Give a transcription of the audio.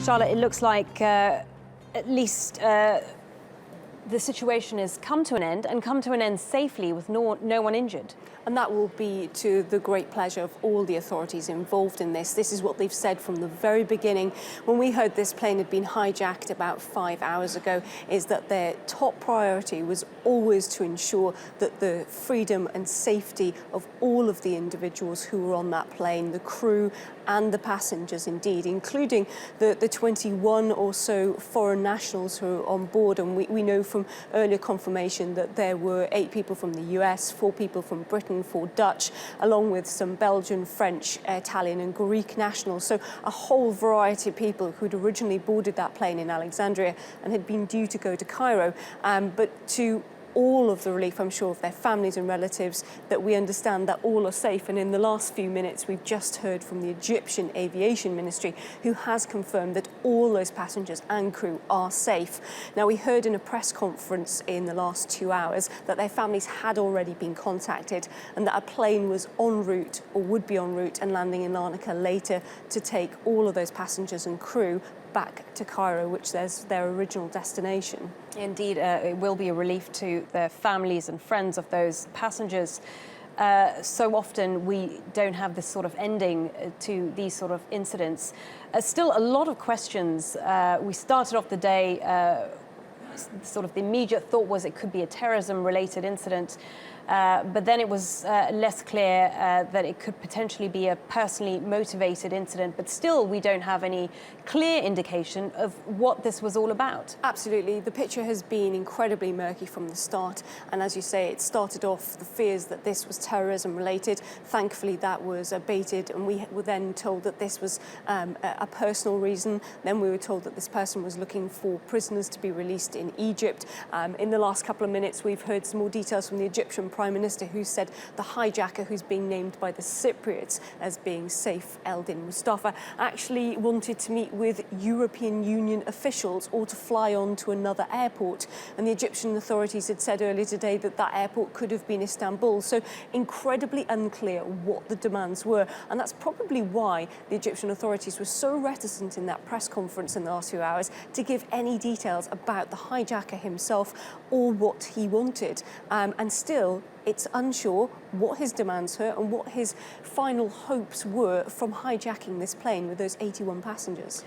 Charlotte, it looks like at least the situation has come to an end and come to an end safely with no one injured. And that will be to the great pleasure of all the authorities involved in this. This is what they've said from the very beginning. When we heard this plane had been hijacked about 5 hours ago, is that their top priority was always to ensure that the freedom and safety of all of the individuals who were on that plane, the crew and the passengers indeed, including the 21 or so foreign nationals who are on board. And we know from earlier confirmation that there were 8 people from the US, 4 people from Britain, 4 Dutch, along with some Belgian, French, Italian and Greek nationals. So a whole variety of people who'd originally boarded that plane in Alexandria and had been due to go to Cairo. But to all of the relief, I'm sure, of their families and relatives, that we understand that all are safe. And in the last few minutes, we've just heard from the Egyptian Aviation Ministry, who has confirmed that all those passengers and crew are safe. Now, we heard in a press conference in the last 2 hours that their families had already been contacted and that a plane was en route or would be en route and landing in Larnaca later to take all of those passengers and crew back to Cairo, which is their original destination. Indeed, it will be a relief to the families and friends of those passengers. So often we don't have this sort of ending to these sort of incidents. Still a lot of questions. We started off the day, sort of the immediate thought was it could be a terrorism-related incident. But then it was less clear that it could potentially be a personally motivated incident. But still, we don't have any clear indication of what this was all about. Absolutely. The picture has been incredibly murky from the start. And as you say, it started off the fears that this was terrorism related. Thankfully, that was abated. And we were then told that this was a personal reason. Then we were told that this person was looking for prisoners to be released in Egypt. In the last couple of minutes, we've heard some more details from the Egyptian Prime Minister, who said the hijacker, who's being named by the Cypriots as being Saif Eldin Mustafa, actually wanted to meet with European Union officials or to fly on to another airport. And the Egyptian authorities had said earlier today that that airport could have been Istanbul. So incredibly unclear what the demands were. And that's probably why the Egyptian authorities were so reticent in that press conference in the last few hours to give any details about the hijacker himself or what he wanted. And still, it's unsure what his demands were and what his final hopes were from hijacking this plane with those 81 passengers.